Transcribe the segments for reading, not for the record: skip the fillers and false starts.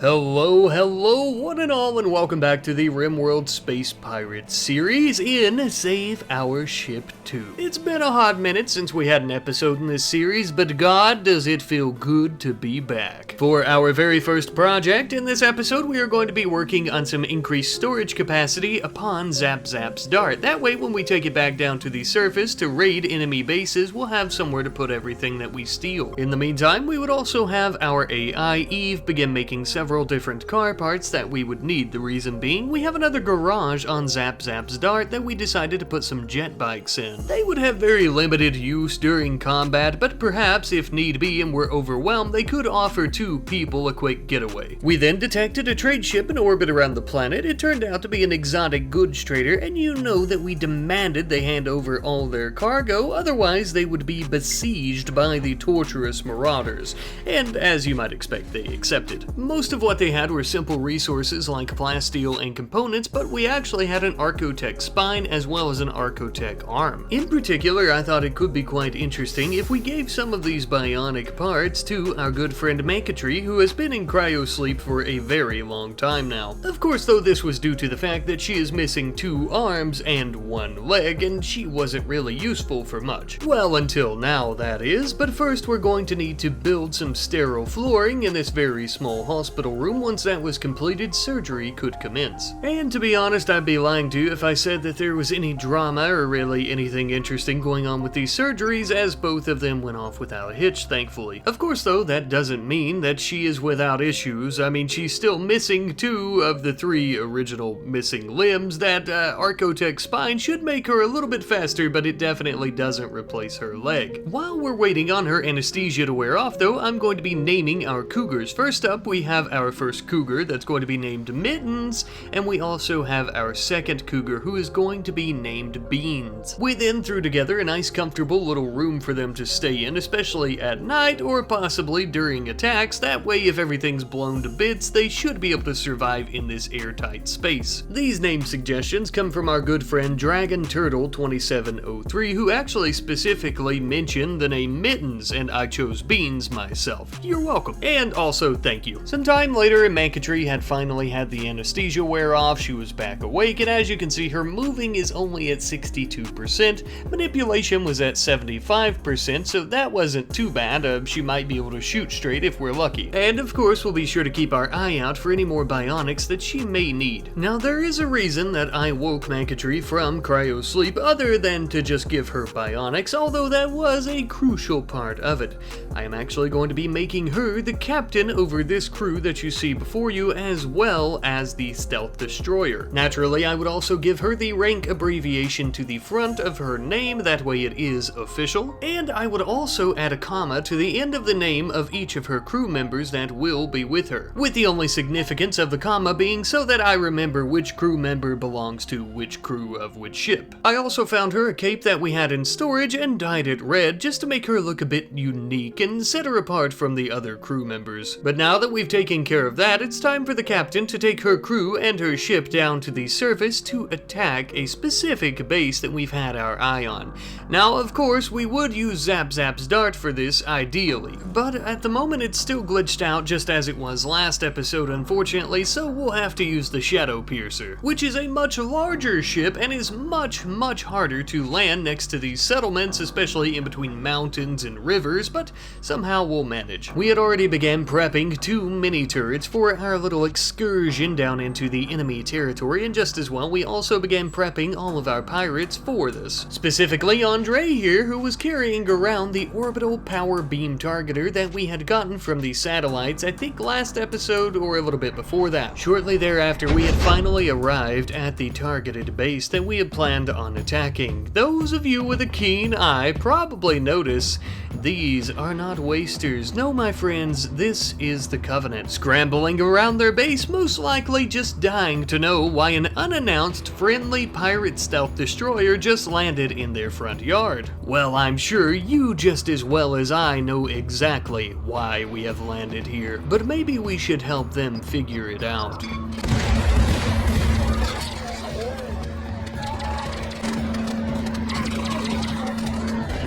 Hello, one and all, and welcome back to the RimWorld Space Pirates series in Save Our Ship 2. It's been a hot minute since we had an episode in this series, but god does it feel good to be back. For our very first project, in this episode we are going to be working on some increased storage capacity upon Zap's dart. That way when we take it back down to the surface to raid enemy bases, we'll have somewhere to put everything that we steal. In the meantime, we would also have our AI Eve begin making several different car parts that we would need. The reason being, we have another garage on Zap's dart that we decided to put some jet bikes in. They would have very limited use during combat, but perhaps if need be and we're overwhelmed, they could offer two people a quick getaway. We then detected a trade ship in orbit around the planet. It turned out to be an exotic goods trader, and you know that we demanded they hand over all their cargo, otherwise they would be besieged by the torturous marauders. And as you might expect, they accepted. Most of what they had were simple resources like plasteel and components, but we actually had an Archotech spine as well as an Archotech arm. In particular, I thought it could be quite interesting if we gave some of these bionic parts to our good friend Mankatry, who has been in cryosleep for a very long time now. Of course, though, this was due to the fact that she is missing 2 arms and 1 leg, and she wasn't really useful for much. Well, until now, that is, but first we're going to need to build some sterile flooring in this very small hospital room. Once that was completed, surgery could commence. And to be honest, I'd be lying to you if I said that there was any drama or really anything interesting going on with these surgeries, as both of them went off without a hitch, thankfully. Of course, though, that doesn't mean that she is without issues. I mean, she's still missing 2 of the 3 original missing limbs. That Archotech spine should make her a little bit faster, but it definitely doesn't replace her leg. While we're waiting on her anesthesia to wear off, though, I'm going to be naming our cougars. First up, we have our first cougar that's going to be named Mittens, and we also have our second cougar who is going to be named Beans. We then threw together a nice comfortable little room for them to stay in, especially at night or possibly during attacks. That way, if everything's blown to bits, they should be able to survive in this airtight space. These name suggestions come from our good friend Dragon Turtle 2703, who actually specifically mentioned the name Mittens, and I chose Beans myself. You're welcome. And also, thank you. Some time later, Mankatry had finally had the anesthesia wear off. She was back awake, and as you can see, her moving is only at 62%. Manipulation was at 75%, so that wasn't too bad. She might be able to shoot straight if we're lucky. And of course, we'll be sure to keep our eye out for any more bionics that she may need. Now, there is a reason that I woke Mankatry from cryosleep other than to just give her bionics, although that was a crucial part of it. I am actually going to be making her the captain over this crew that you see before you, as well as the stealth destroyer. Naturally, I would also give her the rank abbreviation to the front of her name, that way it is official, and I would also add a comma to the end of the name of each of her crew members that will be with her, with the only significance of the comma being so that I remember which crew member belongs to which crew of which ship. I also found her a cape that we had in storage and dyed it red just to make her look a bit unique and set her apart from the other crew members. But now that we've taken care of that, it's time for the captain to take her crew and her ship down to the surface to attack a specific base that we've had our eye on. Now, of course, we would use Zap's dart for this ideally, but at the moment it's still glitched out just as it was last episode, unfortunately, so we'll have to use the Shadow Piercer, which is a much larger ship and is much harder to land next to these settlements, especially in between mountains and rivers, but somehow we'll manage. We had already began prepping 2 mini turrets for our little excursion down into the enemy territory, and just as well, we also began prepping all of our pirates for this. Specifically, Andre here, who was carrying around the orbital power beam targeter that we had gotten from the satellites, I think last episode or a little bit before that. Shortly thereafter, we had finally arrived at the targeted base that we had planned on attacking. Those of you with a keen eye probably notice these are not wasters. No, my friends, this is the Covenant, scrambling around their base, most likely just dying to know why an unannounced friendly pirate stealth destroyer just landed in their front yard. Well, I'm sure you just as well as I know exactly why we have landed here, but maybe we should help them figure it out.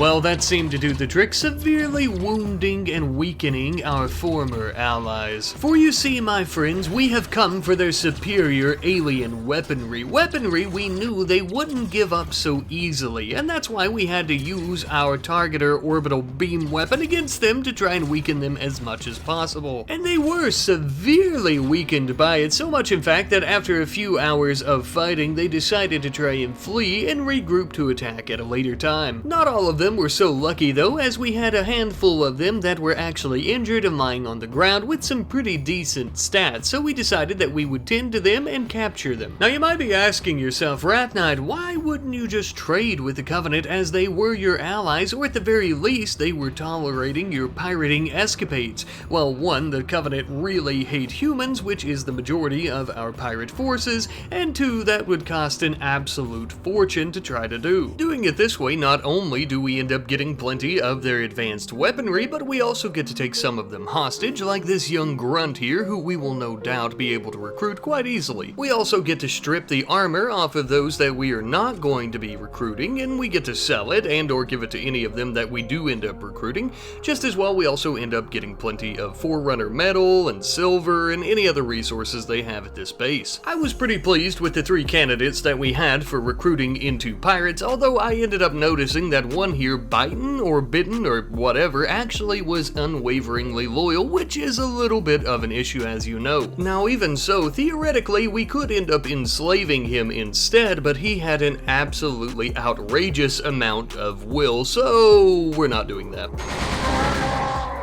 Well, that seemed to do the trick, severely wounding and weakening our former allies. For you see, my friends, we have come for their superior alien weaponry. Weaponry we knew they wouldn't give up so easily, and that's why we had to use our targeter orbital beam weapon against them to try and weaken them as much as possible. And they were severely weakened by it, so much in fact that after a few hours of fighting, they decided to try and flee and regroup to attack at a later time. Not all of them were so lucky though, as we had a handful of them that were actually injured and lying on the ground with some pretty decent stats, so we decided that we would tend to them and capture them. Now you might be asking yourself, Rat Knight, why wouldn't you just trade with the Covenant as they were your allies, or at the very least they were tolerating your pirating escapades? Well, one, the Covenant really hate humans, which is the majority of our pirate forces, and two, that would cost an absolute fortune to try to do. Doing it this way, not only do we end up getting plenty of their advanced weaponry, but we also get to take some of them hostage, like this young grunt here, who we will no doubt be able to recruit quite easily. We also get to strip the armor off of those that we are not going to be recruiting, and we get to sell it and or give it to any of them that we do end up recruiting. Just as well, we also end up getting plenty of Forerunner metal and silver and any other resources they have at this base. I was pretty pleased with the 3 candidates that we had for recruiting into pirates, although I ended up noticing that one here, Bitten or Bitten or whatever, actually was unwaveringly loyal, which is a little bit of an issue, as you know. Now even so, theoretically we could end up enslaving him instead, but he had an absolutely outrageous amount of will, so we're not doing that.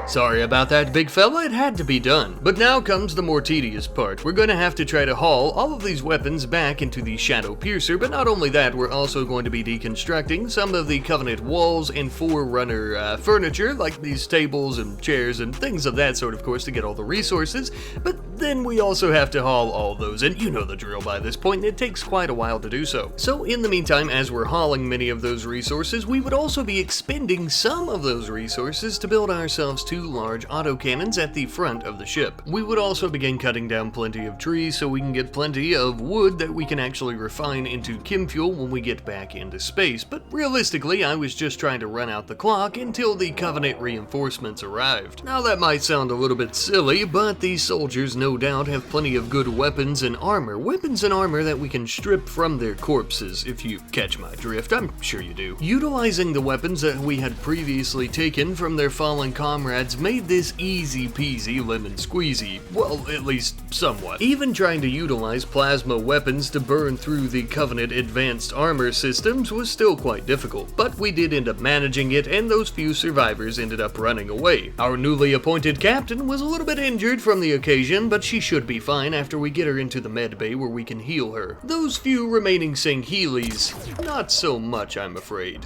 Sorry about that, big fella, it had to be done. But now comes the more tedious part. We're going to have to try to haul all of these weapons back into the Shadow Piercer, but not only that, we're also going to be deconstructing some of the Covenant walls and Forerunner furniture, like these tables and chairs and things of that sort, of course, to get all the resources. But then we also have to haul all those, and you know the drill by this point, and it takes quite a while to do so. So in the meantime, as we're hauling many of those resources, we would also be expending some of those resources to build ourselves 2 large autocannons at the front of the ship. We would also begin cutting down plenty of trees so we can get plenty of wood that we can actually refine into chem fuel when we get back into space. But realistically, I was just trying to run out the clock until the Covenant reinforcements arrived. Now that might sound a little bit silly, but these soldiers no doubt have plenty of good weapons and armor. Weapons and armor that we can strip from their corpses, if you catch my drift. I'm sure you do. Utilizing the weapons that we had previously taken from their fallen comrades made this easy peasy lemon squeezy. Well, at least somewhat. Even trying to utilize plasma weapons to burn through the Covenant advanced armor systems was still quite difficult, but we did end up managing it, and those few survivors ended up running away. Our newly appointed captain was a little bit injured from the occasion, but she should be fine after we get her into the med bay where we can heal her. Those few remaining Sangheilies, not so much, I'm afraid.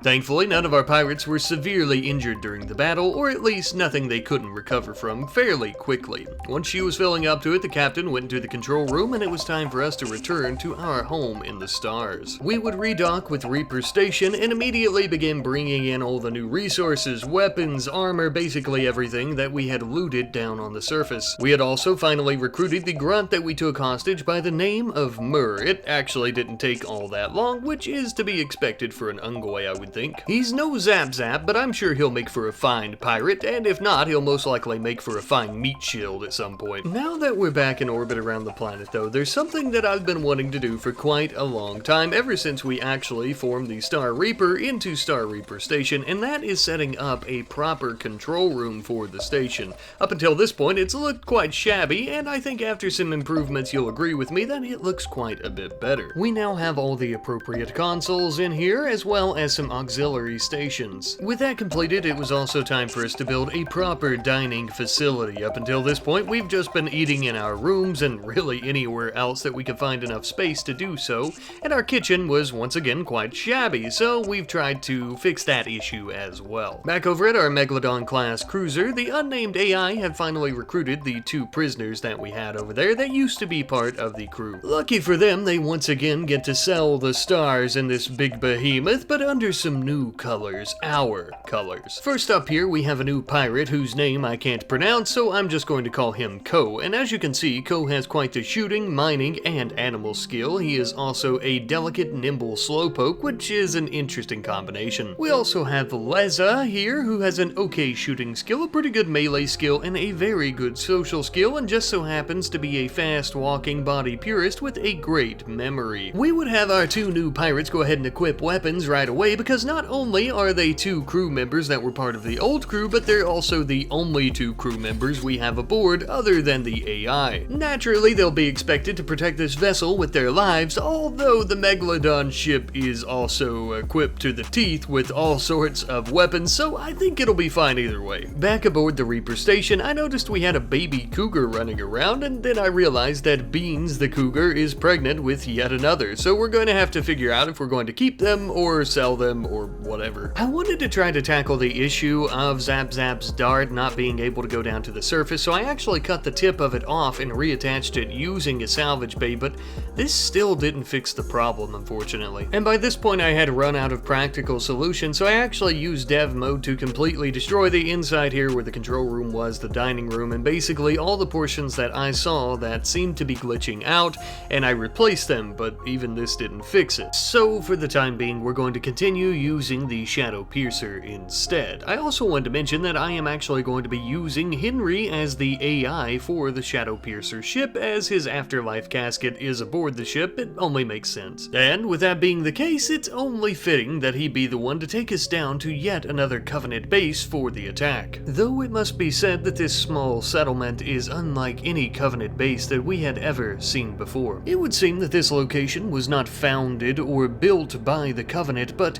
Thankfully, none of our pirates were severely injured during the battle, or at least nothing they couldn't recover from fairly quickly. Once she was filling up to it, the captain went into the control room, and it was time for us to return to our home in the stars. We would redock with Reaper Station and immediately begin bringing in all the new resources, weapons, armor, basically everything that we had looted down on the surface. We had also finally recruited the grunt that we took hostage by the name of Mur. It actually didn't take all that long, which is to be expected for an Ungoy, I would think. He's no Zap Zap, but I'm sure he'll make for a fine pirate, and if not, he'll most likely make for a fine meat shield at some point. Now that we're back in orbit around the planet though, there's something that I've been wanting to do for quite a long time, ever since we actually formed the Star Reaper into Star Reaper Station, and that is setting up a proper control room for the station. Up until this point, it's looked quite shabby, and I think after some improvements you'll agree with me that it looks quite a bit better. We now have all the appropriate consoles in here, as well as some auxiliary stations. With that completed, it was also time for us to build a proper dining facility. Up until this point, we've just been eating in our rooms and really anywhere else that we could find enough space to do so, and our kitchen was once again quite shabby, so we've tried to fix that issue as well. Back over at our Megalodon-class cruiser, the unnamed AI had finally recruited the 2 prisoners that we had over there that used to be part of the crew. Lucky for them, they once again get to sell the stars in this big behemoth, but under some new colors, our colors. First up here, we have a new pirate whose name I can't pronounce, so I'm just going to call him Ko. And as you can see, Ko has quite the shooting, mining, and animal skill. He is also a delicate, nimble slowpoke, which is an interesting combination. We also have Leza here, who has an okay shooting skill, a pretty good melee skill, and a very good social skill, and just so happens to be a fast-walking body purist with a great memory. We would have our two new pirates go ahead and equip weapons right away, because not only are they two crew members that were part of the old crew, but they're also the only two crew members we have aboard other than the AI. Naturally, they'll be expected to protect this vessel with their lives, although the Megalodon ship is also equipped to the teeth with all sorts of weapons, so I think it'll be fine either way. Back aboard the Reaper station, I noticed we had a baby cougar running around, and then I realized that Beans the cougar is pregnant with yet another, so we're going to have to figure out if we're going to keep them or sell them or whatever. I wanted to try to tackle the issue of Zap Zap's dart not being able to go down to the surface, so I actually cut the tip of it off and reattached it using a salvage bay, but this still didn't fix the problem, unfortunately. And by this point I had run out of practical solutions, so I actually used dev mode to completely destroy the inside here where the control room was, the dining room, and basically all the portions that I saw that seemed to be glitching out, and I replaced them, but even this didn't fix it. So for the time being, we're going to continue using the Shadow Piercer instead. I also wanted to mention that I am actually going to be using Henry as the AI for the Shadow Piercer ship, as his afterlife casket is aboard the ship. It only makes sense. And with that being the case, it's only fitting that he be the one to take us down to yet another Covenant base for the attack. Though it must be said that this small settlement is unlike any Covenant base that we had ever seen before. It would seem that this location was not founded or built by the Covenant, but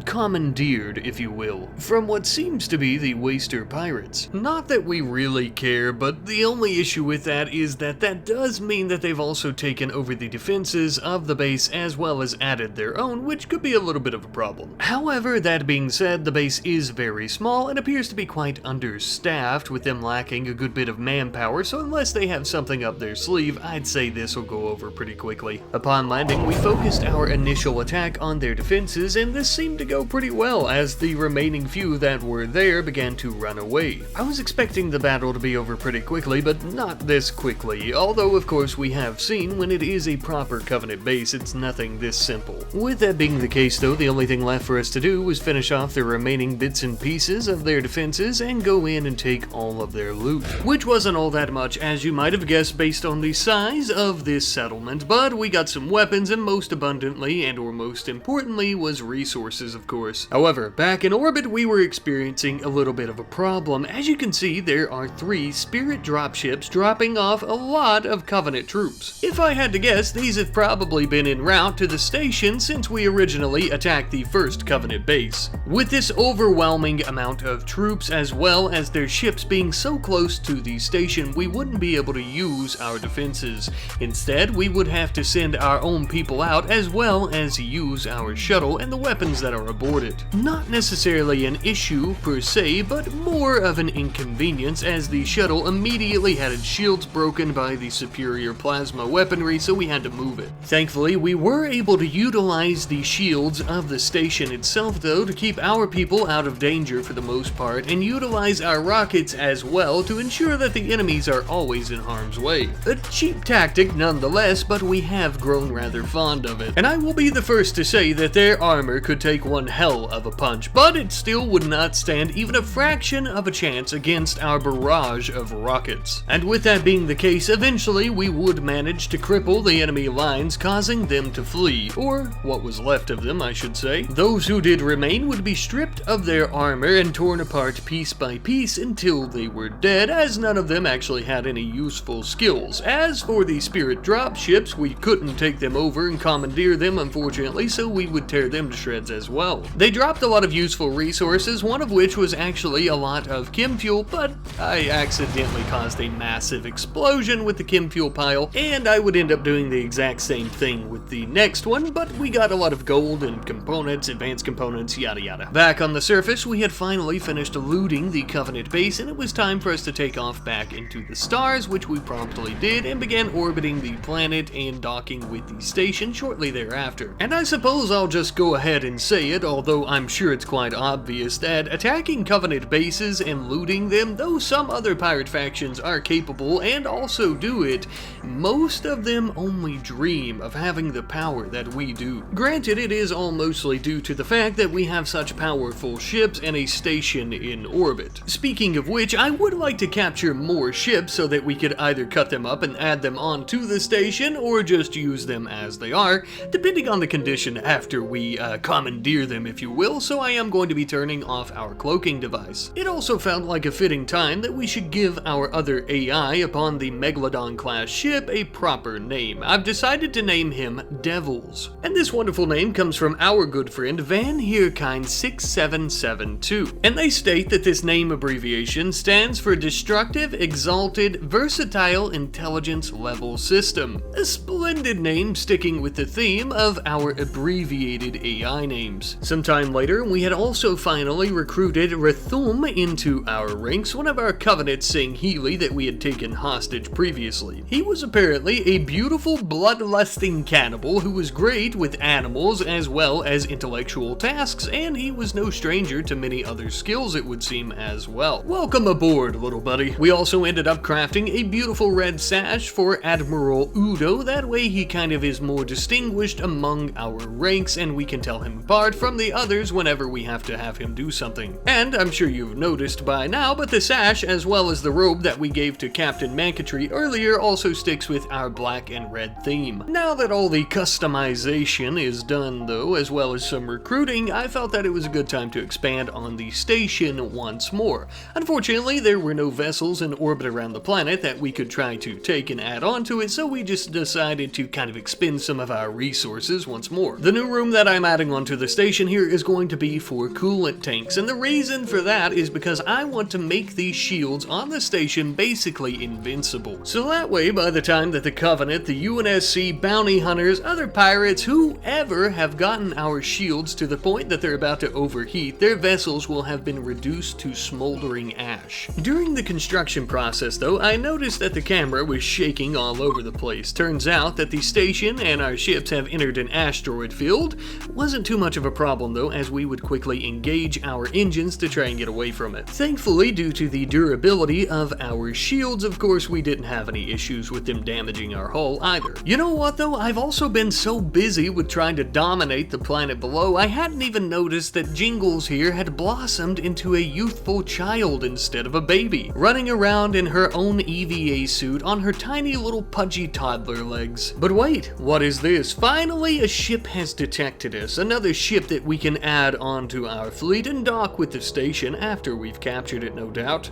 commandeered, if you will, from what seems to be the Waster pirates. Not that we really care, but the only issue with that is that that does mean that they've also taken over the defenses of the base as well as added their own, which could be a little bit of a problem. However, that being said, the base is very small and appears to be quite understaffed, with them lacking a good bit of manpower, so unless they have something up their sleeve, I'd say this will go over pretty quickly. Upon landing, we focused our initial attack on their defenses, and this seemed to go pretty well as the remaining few that were there began to run away. I was expecting the battle to be over pretty quickly, but not this quickly, although of course we have seen when it is a proper Covenant base, it's nothing this simple. With that being the case though, the only thing left for us to do was finish off the remaining bits and pieces of their defenses and go in and take all of their loot. Which wasn't all that much, as you might have guessed based on the size of this settlement, but we got some weapons, and most abundantly, and or most importantly, was resources, of course. However, back in orbit, we were experiencing a little bit of a problem. As you can see, there are 3 spirit dropships dropping off a lot of Covenant troops. If I had to guess, these have probably been en route to the station since we originally attacked the first Covenant base. With this overwhelming amount of troops, as well as their ships being so close to the station, we wouldn't be able to use our defenses. Instead, we would have to send our own people out, as well as use our shuttle and the weapons that are aboard it. Not necessarily an issue per se, but more of an inconvenience, as the shuttle immediately had its shields broken by the superior plasma weaponry, so we had to move it. Thankfully, we were able to utilize the shields of the station itself though to keep our people out of danger for the most part, and utilize our rockets as well to ensure that the enemies are always in harm's way. A cheap tactic nonetheless, but we have grown rather fond of it. And I will be the first to say that their armor could take one hell of a punch, but it still would not stand even a fraction of a chance against our barrage of rockets. And with that being the case, eventually we would manage to cripple the enemy lines, causing them to flee, or what was left of them, I should say. Those who did remain would be stripped of their armor and torn apart piece by piece until they were dead, as none of them actually had any useful skills. As for the spirit drop ships, we couldn't take them over and commandeer them, unfortunately, so we would tear them to shreds as well. They dropped a lot of useful resources, one of which was actually a lot of chem fuel, but I accidentally caused a massive explosion with the chem fuel pile, and I would end up doing the exact same thing with the next one, but we got a lot of gold and components, advanced components, yada yada. Back on the surface, we had finally finished looting the Covenant base, and it was time for us to take off back into the stars, which we promptly did, and began orbiting the planet and docking with the station shortly thereafter. And I suppose I'll just go ahead and say it, although I'm sure it's quite obvious, that attacking Covenant bases and looting them, though some other pirate factions are capable and also do it, most of them only dream of having the power that we do. Granted, it is all mostly due to the fact that we have such powerful ships and a station in orbit. Speaking of which, I would like to capture more ships so that we could either cut them up and add them onto the station, or just use them as they are, depending on the condition after we commandeer them, if you will, so I am going to be turning off our cloaking device. It also felt like a fitting time that we should give our other AI upon the Megalodon-class ship a proper name. I've decided to name him Devils. And this wonderful name comes from our good friend Van Heerkind 6772. And they state that this name abbreviation stands for Destructive, Exalted, Versatile Intelligence Level System. A splendid name sticking with the theme of our abbreviated AI names. Sometime later, we had also finally recruited Rathum into our ranks, one of our Covenant Singheili that we had taken hostage previously. He was apparently a beautiful, bloodlusting cannibal who was great with animals as well as intellectual tasks, and he was no stranger to many other skills, it would seem, as well. Welcome aboard, little buddy. We also ended up crafting a beautiful red sash for Admiral Udo. That way he kind of is more distinguished among our ranks, and we can tell him apart from the others whenever we have to have him do something. And I'm sure you've noticed by now, but the sash, as well as the robe that we gave to Captain Mancatry earlier, also sticks with our black and red theme. Now that all the customization is done though, as well as some recruiting, I felt that it was a good time to expand on the station once more. Unfortunately, there were no vessels in orbit around the planet that we could try to take and add on to it, so we just decided to kind of expend some of our resources once more. The new room that I'm adding onto the station here is going to be for coolant tanks, and the reason for that is because I want to make these shields on the station basically invincible. So that way, by the time that the Covenant, the UNSC, bounty hunters, other pirates, whoever have gotten our shields to the point that they're about to overheat, their vessels will have been reduced to smoldering ash. During the construction process though, I noticed that the camera was shaking all over the place. Turns out that the station and our ships have entered an asteroid field. Wasn't too much of a problem though, as we would quickly engage our engines to try and get away from it. Thankfully, due to the durability of our shields, of course, we didn't have any issues with them damaging our hull either. You know what though, I've also been so busy with trying to dominate the planet below, I hadn't even noticed that Jingles here had blossomed into a youthful child instead of a baby, running around in her own EVA suit on her tiny little pudgy toddler legs. But wait, what is this? Finally, a ship has detected us, another ship that we can add onto our fleet and dock with the station after we've captured it, no doubt.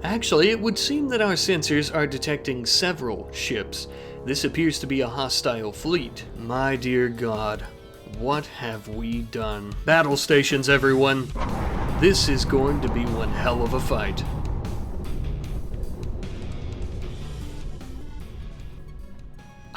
Actually, it would seem that our sensors are detecting several ships. This appears to be a hostile fleet. My dear God, what have we done? Battle stations, everyone. This is going to be one hell of a fight.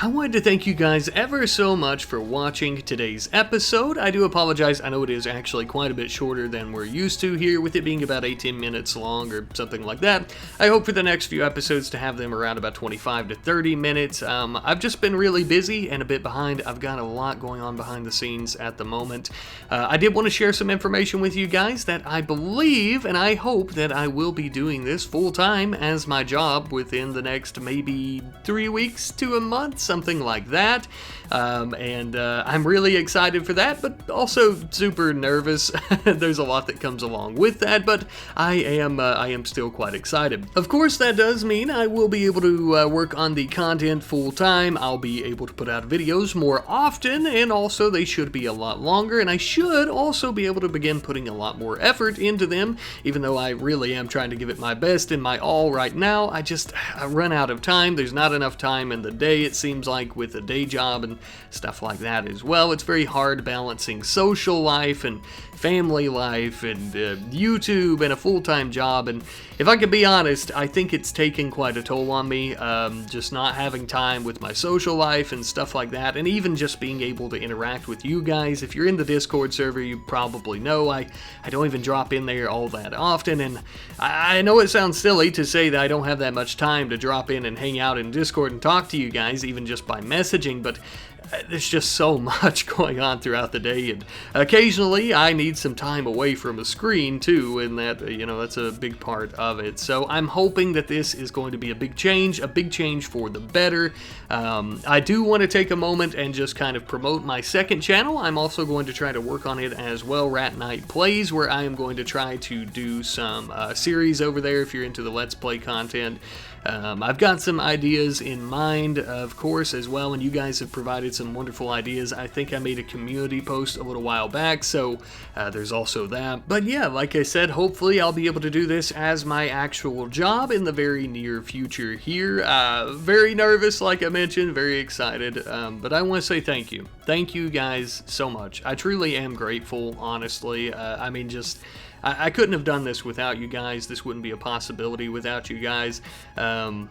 I wanted to thank you guys ever so much for watching today's episode. I do apologize, I know it is actually quite a bit shorter than we're used to here, with it being about 18 minutes long or something like that. I hope for the next few episodes to have them around about 25 to 30 minutes. I've just been really busy and a bit behind. I've got a lot going on behind the scenes at the moment. I did want to share some information with you guys that I believe and I hope that I will be doing this full-time as my job within the next maybe 3 weeks to a month, something like that. I'm really excited for that, but also super nervous. There's a lot that comes along with that, but I am still quite excited. Of course, that does mean I will be able to work on the content full time. I'll be able to put out videos more often, and also they should be a lot longer, and I should also be able to begin putting a lot more effort into them, even though I really am trying to give it my best and my all right now. I run out of time. There's not enough time in the day, it seems like, with a day job and stuff like that as well. It's very hard balancing social life and family life and YouTube and a full-time job, and if I could be honest, I think it's taken quite a toll on me, just not having time with my social life and stuff like that, and even just being able to interact with you guys. If you're in the Discord server, you probably know I don't even drop in there all that often, and I know it sounds silly to say that I don't have that much time to drop in and hang out in Discord and talk to you guys, even just by messaging, but there's just so much going on throughout the day, and occasionally I need some time away from a screen too, and that, that's a big part of it. So I'm hoping that this is going to be a big change for the better. I do want to take a moment and just kind of promote my second channel. I'm also going to try to work on it as well, Rat Night Plays, where I am going to try to do some series over there if you're into the Let's Play content. I've got some ideas in mind, of course, as well, and you guys have provided some wonderful ideas. I think I made a community post a little while back, so there's also that. But yeah, like I said, hopefully I'll be able to do this as my actual job in the very near future here. Very nervous, like I mentioned, very excited, but I want to say thank you. Thank you guys so much. I truly am grateful, honestly. I mean, I couldn't have done this without you guys. This wouldn't be a possibility without you guys. I'm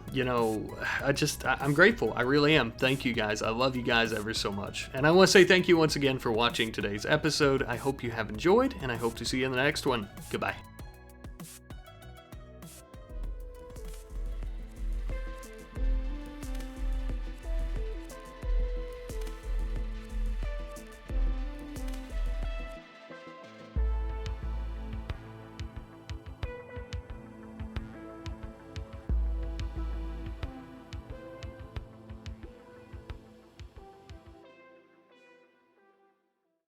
grateful. I really am. Thank you guys. I love you guys ever so much. And I want to say thank you once again for watching today's episode. I hope you have enjoyed, and I hope to see you in the next one. Goodbye.